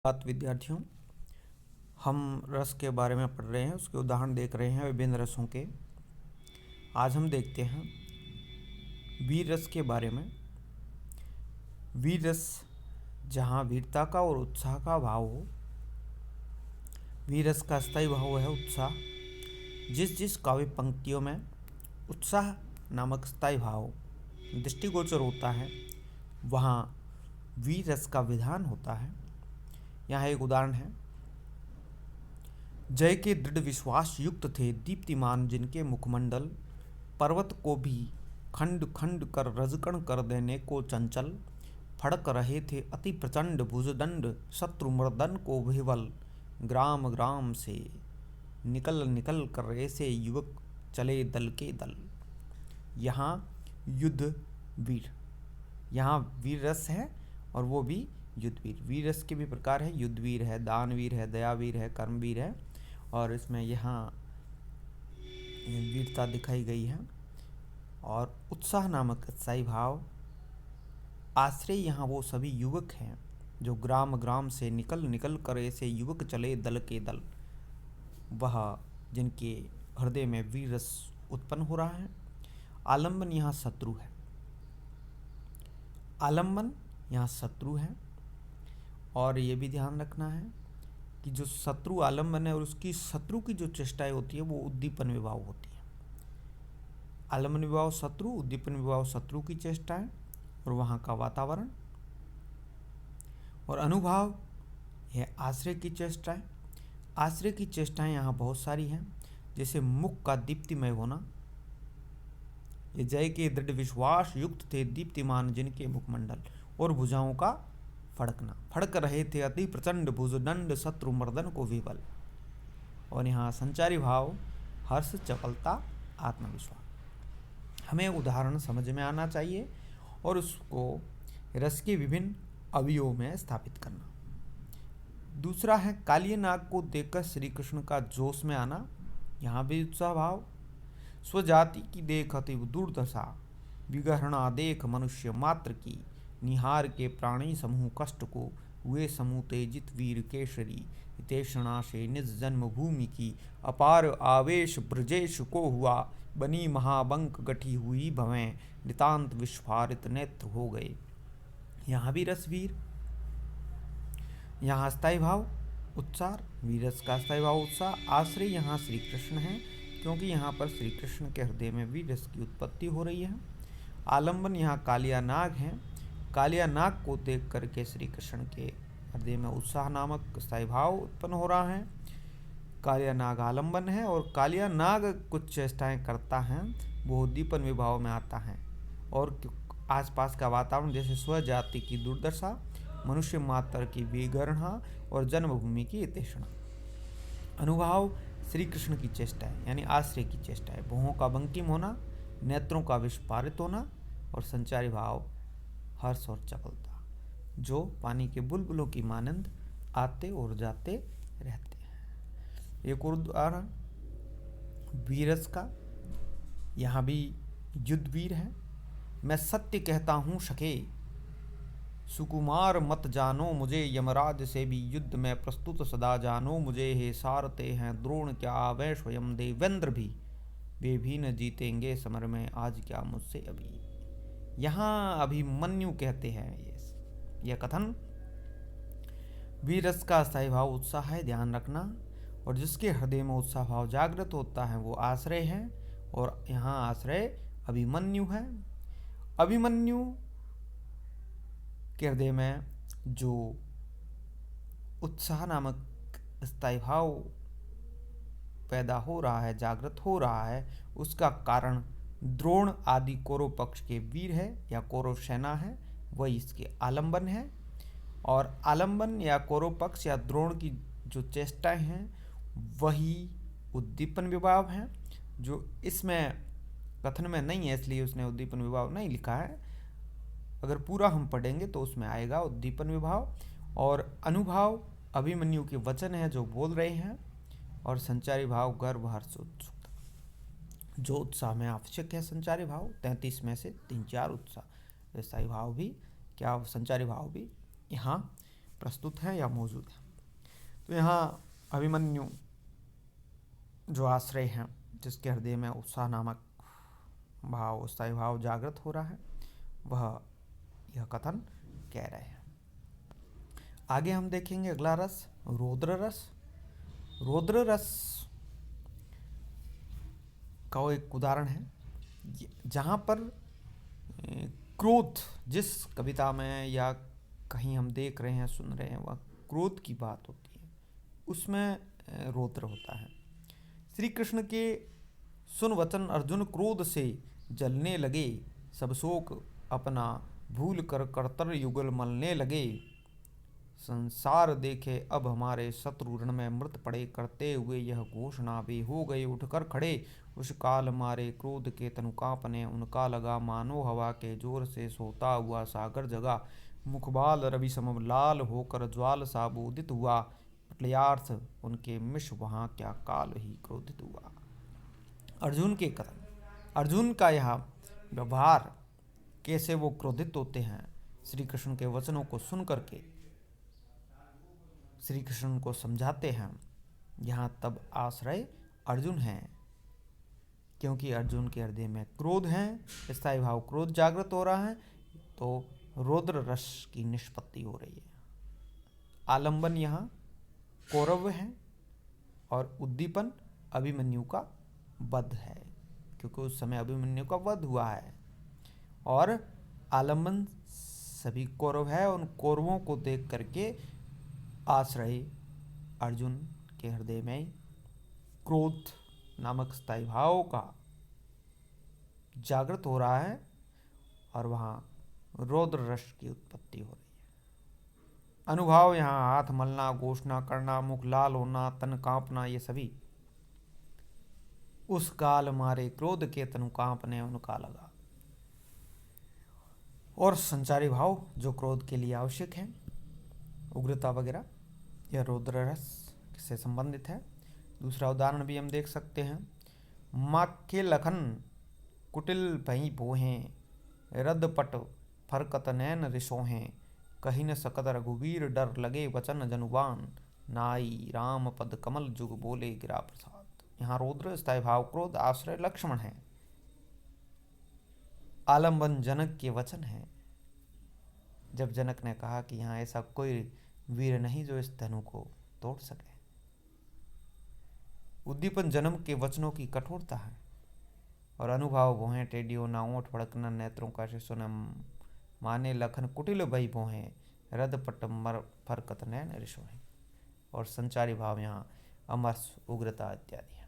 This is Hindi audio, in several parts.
बात विद्यार्थियों, हम रस के बारे में पढ़ रहे हैं, उसके उदाहरण देख रहे हैं विभिन्न रसों के। आज हम देखते हैं वीर रस के बारे में। वीर रस जहाँ वीरता का और उत्साह का भाव हो। वीर रस का स्थायी भाव है उत्साह। जिस जिस काव्य पंक्तियों में उत्साह नामक स्थायी भाव दृष्टिगोचर होता है, वहाँ वीर रस का विधान होता है। यहाँ एक उदाहरण है। जय के दृढ़ विश्वास युक्त थे दीप्तिमान जिनके मुखमंडल, पर्वत को भी खंड खंड कर रजकण कर देने को चंचल, फड़क रहे थे अति प्रचंड भुजदंड शत्रु मर्दन को विह्वल, ग्राम ग्राम से निकल निकल कर ऐसे युवक चले दल के दल। यहाँ युद्ध वीर, यहाँ वीर रस है और वो भी युद्धवीर। वीर रस के भी प्रकार है, युद्धवीर है, दानवीर है, दयावीर है, कर्मवीर है। और इसमें यहाँ वीरता दिखाई गई है। और उत्साह नामक स्थायी भाव, आश्रय यहाँ वो सभी युवक हैं जो ग्राम ग्राम से निकल निकल कर ऐसे युवक चले दल के दल, वह जिनके हृदय में वीर रस उत्पन्न हो रहा है। आलम्बन यहाँ शत्रु है। आलम्बन यहाँ शत्रु है। और ये भी ध्यान रखना है कि जो शत्रु आलम्बन है और उसकी शत्रु की जो चेष्टाएं होती है वो उद्दीपन विभाव होती है। आलम्बन विभाव शत्रु, उद्दीपन विभाव शत्रु की चेष्टाएं और वहाँ का वातावरण। और अनुभाव है आश्रय की चेष्टाएं। आश्रय की चेष्टाएं यहाँ बहुत सारी हैं, जैसे मुख का दीप्तिमय होना। ये जय के दृढ़ विश्वास युक्त थे दीप्तिमान जिनके मुखमंडल, और भुजाओं का फड़कना, फड़क रहे थे अति प्रचंड भुजदंड शत्रु मर्दन को विह्वल। और यहाँ संचारी भाव हर्ष, चपलता, आत्मविश्वास। हमें उदाहरण समझ में आना चाहिए और उसको रस के विभिन्न अवयवों में स्थापित करना। दूसरा है कालिए नाग को देखकर श्री कृष्ण का जोश में आना। यहाँ भी उत्साह भाव। स्वजाति की देख अति दुर्दशा, विगहरणा देख मनुष्य मात्र की, निहार के प्राणी समूह कष्ट को, हुए समूह तेजित वीर केशरी, हितेषणा से निज जन्म भूमि की, अपार आवेश ब्रजेश को हुआ, बनी महाबंक गठी हुई भवें, नितांत विस्फारित नेत्र हो गए। यहाँ भी रसवीर। यहाँ स्थायी भाव उत्साह, वीरस का स्थायी भाव उत्साह। आश्रय यहाँ श्री कृष्ण है, क्योंकि यहाँ पर श्री कृष्ण के हृदय में वीरस की उत्पत्ति हो रही है। आलम्बन यहाँ कालिया नाग है। कालिया नाग को देख करके श्री कृष्ण के हृदय में उत्साह नामक स्थायी भाव उत्पन्न हो रहा है। कालिया नाग आलम्बन है। और कालिया नाग कुछ चेष्टाएं करता है, वो उद्दीपन विभाव में आता है। और आसपास का वातावरण, जैसे स्वजाति की दुर्दशा, मनुष्य मात्र की विगणना और जन्मभूमि की हितेषणा। अनुभाव श्री कृष्ण की चेष्टा है, यानी आश्रय की चेष्टा है। भुवों का बंकिम होना, नेत्रों का विस्फारित होना। और संचारी भाव हर्ष और चपलता, जो पानी के बुलबुलों की मानंद आते और जाते रहते हैं। एक और उदाहरण वीरस का, यहाँ भी युद्धवीर है। मैं सत्य कहता हूँ सखे, सुकुमार मत जानो मुझे, यमराज से भी युद्ध में प्रस्तुत सदा जानो मुझे, हे सारते हैं द्रोण क्या आवे स्वयं देवेंद्र भी, वे भी न जीतेंगे समर में आज क्या मुझसे अभी। यहाँ अभिमन्यु कहते हैं यह कथन। वीरस का स्थायी भाव उत्साह है, ध्यान रखना। और जिसके हृदय में उत्साह भाव जागृत होता है वो आश्रय है। और यहाँ आश्रय अभिमन्यु है। अभिमन्यु के हृदय में जो उत्साह नामक स्थायी भाव पैदा हो रहा है, जागृत हो रहा है, उसका कारण द्रोण आदि कौरव पक्ष के वीर है या कौरव सेना है, वही इसके आलम्बन है। और आलम्बन या कौरव पक्ष या द्रोण की जो चेष्टाएं हैं वही उद्दीपन विभाव हैं, जो इसमें कथन में नहीं है, इसलिए उसने उद्दीपन विभाव नहीं लिखा है। अगर पूरा हम पढ़ेंगे तो उसमें आएगा उद्दीपन विभाव। और अनुभाव अभिमन्यु के वचन है जो बोल रहे हैं। और संचारी भाव गर्व, हर्ष, उत्सुकता, जो उत्साह में आवश्यक है। संचारी भाव 33 में से 3-4 उत्साह, स्थायी भाव भी क्या, संचारी भाव भी यहाँ प्रस्तुत है या मौजूद है। तो यहाँ अभिमन्यु जो आश्रय हैं, जिसके हृदय में उत्साह नामक भाव, स्थायी भाव जागृत हो रहा है, वह यह कथन कह रहे हैं। आगे हम देखेंगे अगला रस, रौद्र रस। रौद्र रस का एक उदाहरण है जहाँ पर क्रोध, जिस कविता में या कहीं हम देख रहे हैं, सुन रहे हैं, वह क्रोध की बात होती है, उसमें रौद्र होता है। श्री कृष्ण के सुन वचन अर्जुन क्रोध से जलने लगे, सब शोक अपना भूल कर कर्तव्य युगल मलने लगे। संसार देखे अब हमारे शत्रु रण में मृत पड़े, करते हुए यह घोषणा वे हो गए उठकर खड़े। उस काल मारे क्रोध के तनु कांपने, उनका लगा मानो हवा के जोर से सोता हुआ सागर जगा। मुखबाल रवि सम लाल होकर ज्वाल सा बोधित हुआ, प्रलयार्थ उनके मिश वहाँ क्या काल ही क्रोधित हुआ। अर्जुन के कथन, अर्जुन का यह व्यवहार, कैसे वो क्रोधित होते हैं, श्री कृष्ण के वचनों को सुन करके श्री कृष्ण को समझाते हैं। यहाँ तब आश्रय अर्जुन हैं, क्योंकि अर्जुन के हृदय में क्रोध है, स्थायी भाव क्रोध जागृत हो रहा है, तो रौद्र रस की निष्पत्ति हो रही है। आलंबन यहाँ कौरव है और उद्दीपन अभिमन्यु का वध है, क्योंकि उस समय अभिमन्यु का वध हुआ है। और आलंबन सभी कौरव है, उन कौरवों को देख करके आश्रय अर्जुन के हृदय में क्रोध नामक स्थायी भाव का जागृत हो रहा है और वहाँ रौद्र रस की उत्पत्ति हो रही है। अनुभाव यहाँ हाथ मलना, घोषणा करना, मुख लाल होना, तन कांपना, ये सभी उस काल मारे क्रोध के तनु कांपने उनका लगा। और संचारी भाव जो क्रोध के लिए आवश्यक है, उग्रता वगैरह, यह रौद्र रस से संबंधित है। दूसरा उदाहरण भी हम देख सकते हैं। माखे लखन कुटिल भई बोहें, रदपट फरकत नैन रिसोहें, कही न सकत रघुवीर डर लगे वचन जनुबान, नाई राम पद कमल जुग बोले गिरा प्रसाद। यहाँ रौद्र स्थायी भाव क्रोध आश्रय लक्ष्मण है। आलंबन जनक के वचन है, जब जनक ने कहा कि यहाँ ऐसा कोई वीर नहीं जो इस धनु को तोड़ सके। उद्दीपन जन्म के वचनों की कठोरता है। और अनुभाव भोहें टेढ़ियों ना ओठ भड़कना, नेत्रों का शिशु न माने लखन कुटिल भई भोहें, रद पट मर फरकत नैन रिसोहें। और संचारी भाव यहाँ अमरस, उग्रता इत्यादि है।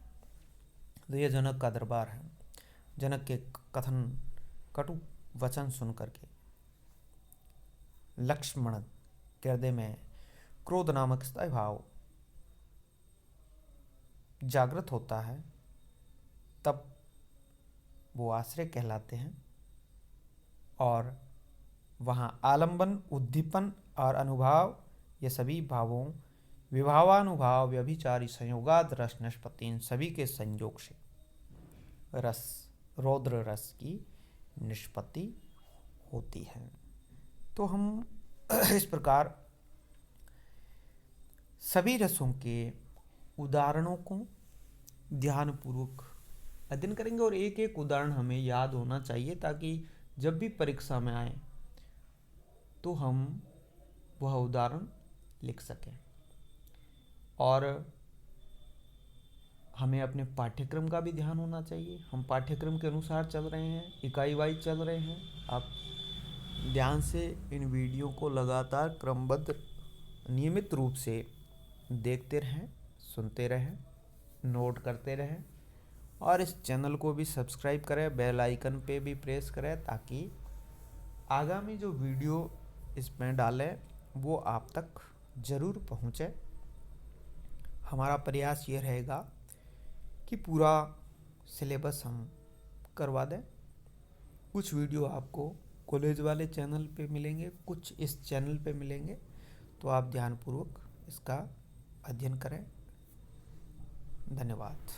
तो यह जनक का दरबार है। जनक के कथन कटु वचन सुन करके लक्ष्मण के हृदय में क्रोध नामक स्थायी भाव जागृत होता है, तब वो आश्रय कहलाते हैं। और वहाँ आलंबन, उद्दीपन और अनुभाव, ये सभी भावों विभावानुभाव व्यभिचारी संयोगाद रस निष्पत्ति, इन सभी के संयोग से रस, रौद्र रस की निष्पत्ति होती है। तो हम इस प्रकार सभी रसों के उदाहरणों को ध्यानपूर्वक अध्ययन करेंगे और एक एक उदाहरण हमें याद होना चाहिए, ताकि जब भी परीक्षा में आए तो हम वह उदाहरण लिख सकें। और हमें अपने पाठ्यक्रम का भी ध्यान होना चाहिए। हम पाठ्यक्रम के अनुसार चल रहे हैं, इकाई वाइज चल रहे हैं। आप ध्यान से इन वीडियो को लगातार क्रमबद्ध नियमित रूप से देखते रहें, सुनते रहें, नोट करते रहें और इस चैनल को भी सब्सक्राइब करें, बेल आइकन पे भी प्रेस करें, ताकि आगामी जो वीडियो इसमें डालें वो आप तक ज़रूर पहुँचे। हमारा प्रयास ये रहेगा कि पूरा सिलेबस हम करवा दें। कुछ वीडियो आपको कॉलेज वाले चैनल पे मिलेंगे, कुछ इस चैनल पे मिलेंगे, तो आप ध्यानपूर्वक इसका अध्ययन करें। धन्यवाद।